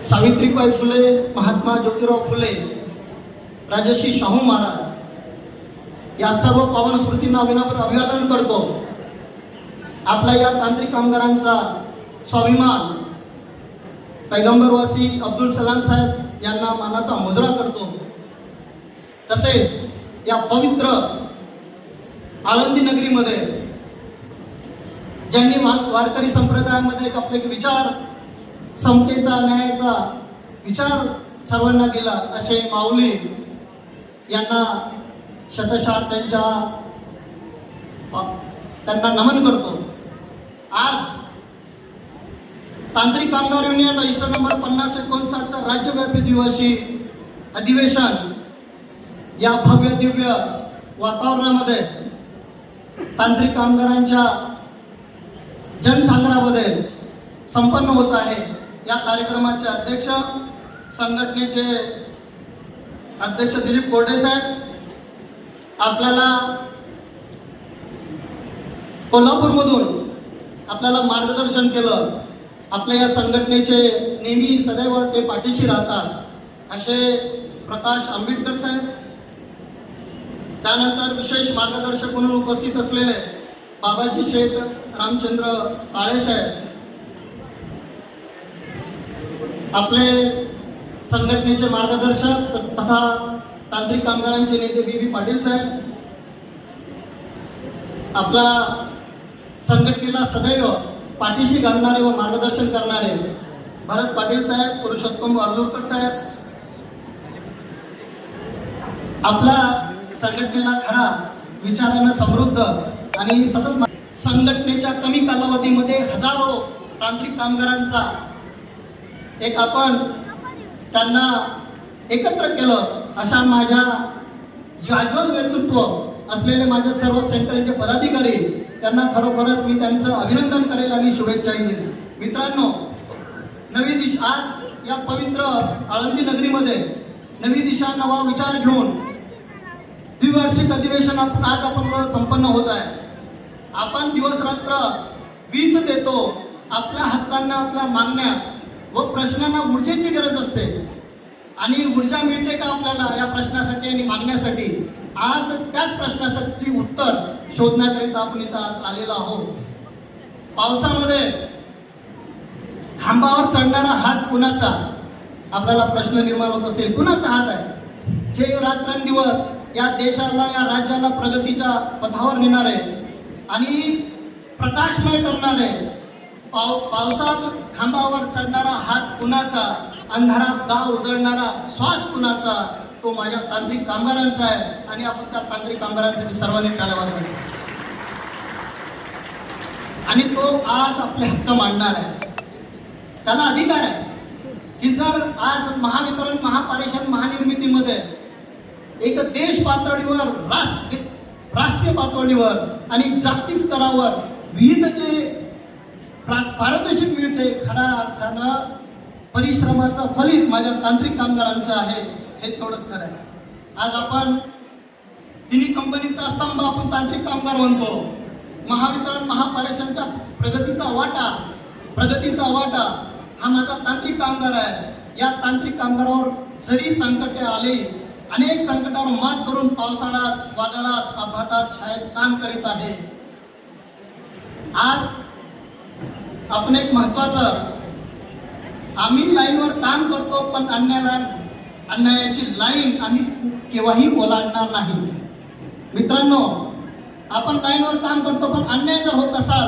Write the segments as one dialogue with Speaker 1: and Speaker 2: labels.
Speaker 1: सावित्रीबाई फुले, महात्मा ज्योतिराव फुले, राजर्षी शाहू महाराज या सर्व पावन स्मृतींना विनम्र अभिवादन करतो. आपल्या या तांत्रिक कामगारांचा स्वाभिमान पैगंबरवासी अब्दुल सलाम साहेब यांना मानाचा मुजरा करतो. तसेच या पवित्र आळंदी नगरीमध्ये ज्यांनी वारकरी संप्रदायामध्ये आपले विचार, समतेचा, न्यायाचा विचार सर्वांना दिला असे माऊली यांना शतशः त्यांना नमन करतो. आज तांत्रिक कामगार युनियन रजिस्टर नंबर 5059 राज्यव्यापी दिवशी अधिवेशन या भव्य दिव्य वातावरणामध्ये तांत्रिक कामगारांच्या जनसागरामध्ये संपन्न होत आहे. या कार्यक्रमाचे अध्यक्ष, संघटनेचे अध्यक्ष दिलीप कोरडे साहेब आपल्याला कोल्हापूरमधून आपल्याला मार्गदर्शन केलं. आपल्या या संघटनेचे नेहमी सदैव ते पाठीशी राहतात असे प्रकाश आंबेडकर साहेब. त्यानंतर विशेष मार्गदर्शक म्हणून उपस्थित असलेले बाबाजी शेठ रामचंद्र काळे साहेब, आपले संघटनेचे मार्गदर्शक तथा तांत्रिक कामगारांचे नेते बी पाटील साहेब, आपला संघटनेला सदैव पाठीशी घालणारे व मार्गदर्शन करणारे भरत पाटील साहेब, पुरुषोत्तम वारदूरकर साहेब, आपला संघटनेला खरा विचारानं समृद्ध आणि सतत संघटनेच्या कमी कालावधीमध्ये हजारो तांत्रिक कामगारांचा एक आपण त्यांना एकत्र केलं अशा माझ्या जाज्वल व्यक्तित्व असलेले माझे सर्व सेंटरचे पदाधिकारी त्यांना खरोखरच मी त्यांचं अभिनंदन करेल आणि शुभेच्छाही देईल. मित्रांनो, नवी दिशा आज या पवित्र आळंदी नगरीमध्ये नवी दिशा, नवा विचार घेऊन द्विवार्षिक अधिवेशन आज आपण संपन्न होत आहे. आपण दिवस रात्र वीज देतो. आपल्या हक्कांना, आपल्या मागण्या व प्रश्नांना ऊर्जेची गरज असते आणि ऊर्जा मिळते का आपल्याला या प्रश्नासाठी आणि मागण्यासाठी? आज त्याच प्रश्नासाठी उत्तर शोधण्याकरिता आपण इथं आज आलेलो आहोत. पावसामध्ये खांबावर चढणारा हात कुणाचा? आपल्याला प्रश्न निर्माण होत असेल, कुणाचा हात आहे जे रात्रंदिवस या देशाला, या राज्याला प्रगतीच्या पथावर नेणारे आणि प्रकाशमय करणारे? पावसात खांबावर चढणारा हात कुणाचा? अंधारात गाव उजळणारा श्वास कुणाचा? तो माझ्या तांत्रिक कामगारांचा आहे आणि आपण त्या तांत्रिक कामगारांसाठी सर्वांनी टाळ्या वाजवल्या आणि तो आज आपले हक्क मांडणार आहे. त्याला अधिकार आहे की जर आज महावितरण, महापारेषण, महानिर्मितीमध्ये एक देश पातळीवर, राष्ट्रीय पातळीवर आणि जागतिक स्तरावर विविध जे पारितोषिक मिळते, खऱ्या अर्थानं परिश्रमाचं फलित माझ्या तांत्रिक कामगारांचं आहे, हे थोडंच खरं आहे. आज आपण तिन्ही कंपनीचा स्तंभ आपण तांत्रिक कामगार म्हणतो. महावितरण, महापारेषणच्या प्रगतीचा वाटा हा माझा तांत्रिक कामगार आहे. या तांत्रिक कामगारावर जरी संकटे आले, अनेक संकटावर मात करून पावसाळ्यात, वादळात, अपघातात शाळेत काम करीत आहे. आज आपण एक महत्वाचं, आम्ही लाईनवर काम करतो पण अन्यायाची लाईन आम्ही केव्हाही ओलांडणार नाही. मित्रांनो, आपण लाईनवर काम करतो पण अन्याय जर होत असाल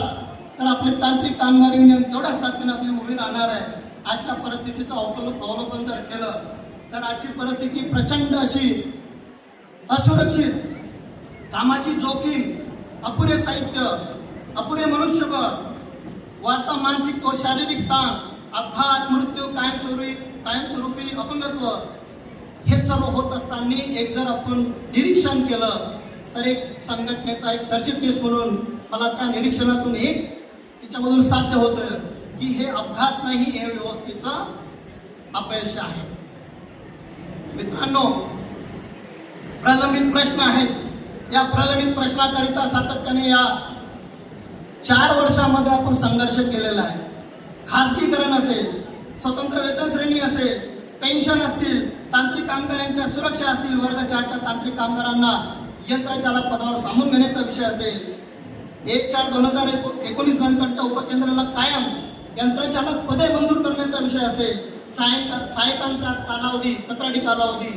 Speaker 1: तर आपले तांत्रिक कामगार युनियन तेवढ्याच ताकदीने आपली उभी राहणार आहे. आजच्या परिस्थितीचं अवलोकन जर केलं तर आजची परिस्थिती प्रचंड अशी असुरक्षित, कामाची जोखीम, अपुरे साहित्य, अपुरे मनुष्यबळ, वाढता मानसिक व शारीरिक ताण, अपघात, मृत्यू, कायमस्वरूपी अपंगत्व, हे सर्व होत असताना एक जर आपण निरीक्षण केलं तर एक संघटनेचा एक सरचिटणीस म्हणून मला त्या निरीक्षणातून एक तिच्यामधून साध्य होतं की हे अपघात नाही, हे व्यवस्थेचं अपयश आहे. मित्रांनो, प्रलंबित प्रश्न आहेत. या प्रलंबित प्रश्नाकरिता सातत्याने या 4 वर्षामध्ये आपण संघर्ष केलेला आहे. खासगीकरण असेल, स्वतंत्र वेतन श्रेणी टेक्निशियन असतील, तांत्रिक कामगारांच्या सुरक्षा असतील, वर्ग 4च्या तांत्रिक कामगारांना यंत्रचालक पदावर सामावून घेण्याचा विषय असेल, 1/4/2019 नंतरच्या उपकेंद्राला कायम यंत्रचालक पदे मंजूर करण्याचा विषय असेल, सहाय्यकांचा कालावधी, कंत्राटी कालावधी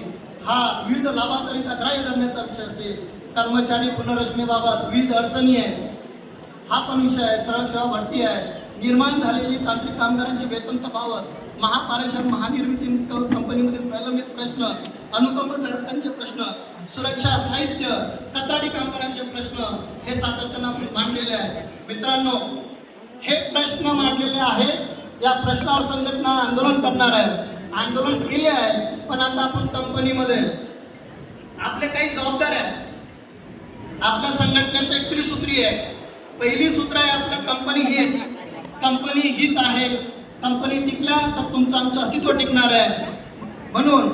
Speaker 1: हा विविध लाभाकरिता ग्राह्य धरण्याचा विषय असेल, कर्मचारी पुनर्रचनेबाबत विविध अडचणी आहे हा पण विषय आहे, सरळ सेवा भरती आहे, निर्माण झालेली तांत्रिक कामगारांची वेतन तफावत, महापारेषण महानिर्मिती कंपनीमधील प्रलंबित प्रश्न, अनुकंप धडकांचे प्रश्न, सुरक्षा साहित्य, कंत्राटी कामगारांचे प्रश्न हे सातत्यानं आपण मांडलेले आहे. मित्रांनो, हे प्रश्न मांडलेले आहे, या प्रश्नावर संघटना आंदोलन करणार आहे, आंदोलन केले आहे. पण आता आपण कंपनीमध्ये आपले काही जबाबदार आहे. आपल्या संघटनेचं एक त्रिसूत्री आहे. पहिली सूत्र आहे आपलं कंपनी हीच आहे. कंपनी टिकल्या तर तुमचं आमचं अस्तित्व टिकणार आहे. म्हणून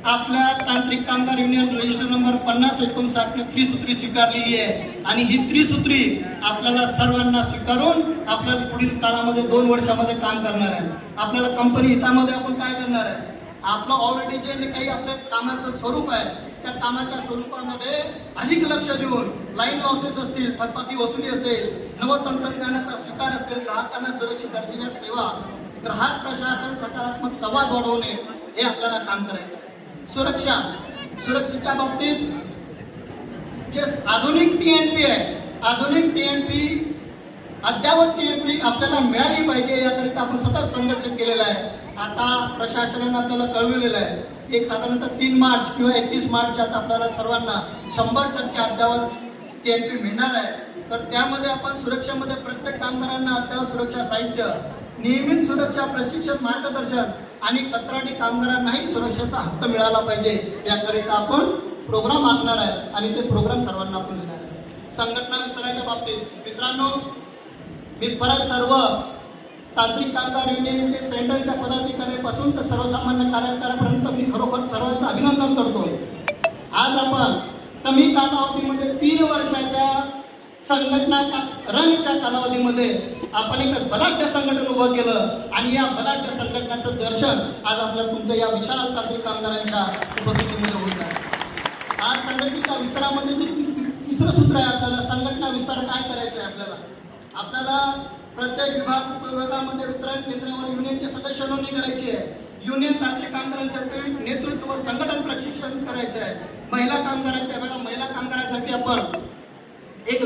Speaker 1: आपल्या तांत्रिक कामगार युनियन रजिस्टर नंबर 50/59 ने त्रिसूत्री स्वीकारलेली आहे आणि ही त्रिसूत्री आपल्याला सर्वांना स्वीकारून आपल्याला पुढील काळामध्ये 2 वर्षामध्ये काम करणार आहे. आपल्याला कंपनी हितामध्ये आपण काय करणार आहे, आपलं ऑलरेडी जे काही आपल्या कामाचं स्वरूप आहे त्या कामाच्या स्वरूपामध्ये अधिक लक्ष देऊन लाईन लॉसेस असतील, थकबाकी वसुली असेल, नवतंत्रज्ञानाचा स्वीकार असेल, ग्राहकांना सुरक्षित दर्जेदार सेवा, ग्राहक प्रशासन सकारात्मक संवाद वाढवणे हे आपल्याला काम करायचं. सुरक्षेच्या बाबतीत जे आधुनिक टीएनपी आहे, आधुनिक टीएनपी, अद्ययावत टीएनपी आपल्याला मिळाली पाहिजे याकरिता आपण सतत संघर्ष केलेला आहे. आता प्रशासनाने आपल्याला कळविलेलं आहे, एक साधारणतः 3 मार्च किंवा 31 मार्चच्या आत आपल्याला सर्वांना 100% अद्ययावत टीएनपी मिळणार आहे. तर त्यामध्ये आपण सुरक्षेमध्ये प्रत्येक कामगारांना अद्ययावत सुरक्षा साहित्य, नियमित सुरक्षा प्रशिक्षण, मार्गदर्शन आणि कंत्राटी कामगारांनाही सुरक्षेचा हक्क मिळाला पाहिजे याकरिता आपण प्रोग्राम आखणार आहे आणि ते प्रोग्राम सर्वांना आपण देणार आहे. संघटना विस्ताराच्या बाबतीत मित्रांनो, मी परत सर्व तांत्रिक कामगार युनियनचे सेंट्रलच्या पदाधिकाऱ्यांपासून तर सर्वसामान्य कार्यकर्त्यांपर्यंत मी खरोखर सर्वांचं अभिनंदन करतो. आज आपण कमी कालावधीमध्ये 3 वर्षाच्या संघटना रणच्या कालावधीमध्ये आपण एक बलाढ्य संघटन उभं केलं आणि या बलाढ्य संघटनाचं दर्शन आज आपल्या तुमच्या या विशाल तांत्रिक कामगारांच्या उपस्थितीमध्ये होत आहे. आज संघटनेच्या विस्तारामध्ये जे तिसरं सूत्र आहे, आपल्याला संघटना विस्तार काय करायचं आहे, आपल्याला प्रत्येक विभाग उपविभागामध्ये वितरण केंद्रावर युनियनचे सदस्य नोंदणी करायची आहे. युनियन तांत्रिक कामगारांसाठी नेतृत्व व संघटन प्रशिक्षण करायचं आहे. महिला कामगारांच्या बघा, महिला कामगारांसाठी आपण एक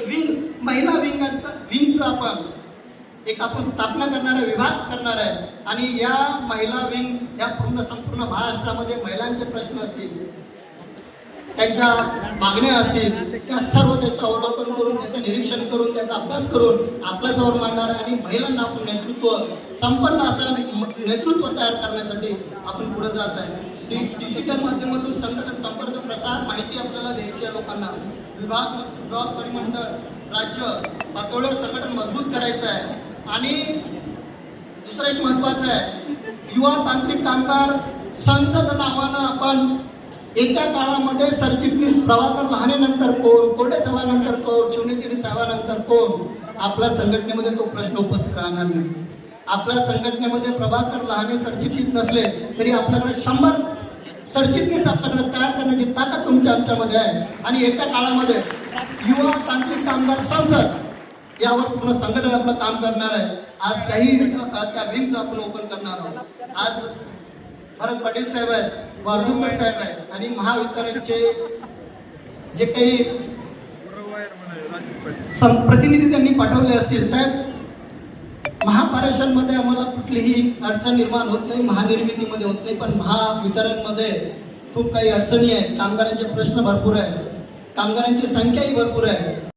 Speaker 1: महिला विंगचं आपण स्थापना करणार आहे, विभाग करणार आहे आणि या महिला विंग या संपूर्ण महाराष्ट्रामध्ये महिलांचे प्रश्न असतील, त्यांच्या मागण्या असतील, त्या सर्व त्याचं अवलोकन करून, त्याचं निरीक्षण करून, त्याचा अभ्यास करून आपल्यासमोर मांडणार आहे आणि महिलांना आपण संपन्न असं नेतृत्व तयार करण्यासाठी आपण पुढे जात आहे. डिजिटल माध्यमातून संघटन, संपर्क, प्रसार, माहिती आपल्याला द्यायची आहे लोकांना. विभाग परिमंडळ, राज्य पातळीवर संघटन मजबूत करायचं आहे. आणि दुसरं एक महत्वाचं आहे, युवा तांत्रिक कामगार संसद नावानं आपण एका काळामध्ये सरचिटणीस प्रभाकर लहानेनंतर कोण, कोरडे साहेबांनंतर कोण, शिवनेरी साहेबांनंतर कोण, आपल्या संघटनेमध्ये तो प्रश्न उपस्थित राहणार नाही. आपल्या संघटनेमध्ये प्रभाकर लहाने सरचिटणीस नसले तरी आपल्याकडे 100 सरचिटणीस आपल्याकडे तयार करण्याची ताकद तुमच्या आमच्यामध्ये आहे आणि एका काळामध्ये युवा तांत्रिक कामगार संसद यावर पूर्ण संघटन आपलं काम करणार आहे. आज त्या विंगचं आपण ओपन करणार आहोत. आज भरत पाटील साहेब आहेत, वारदुरकर साहेब आहेत आणि महावितरणचे जे काही प्रतिनिधी त्यांनी पाठवले असतील. साहेब, महापारेषणमध्ये आम्हाला कुठलीही अडचण निर्माण होत नाही, महानिर्मितीमध्ये होत नाही, पण महावितरणमध्ये खूप काही अडचणी आहेत. कामगारांचे प्रश्न भरपूर आहेत, कामगारांची संख्याही भरपूर आहे.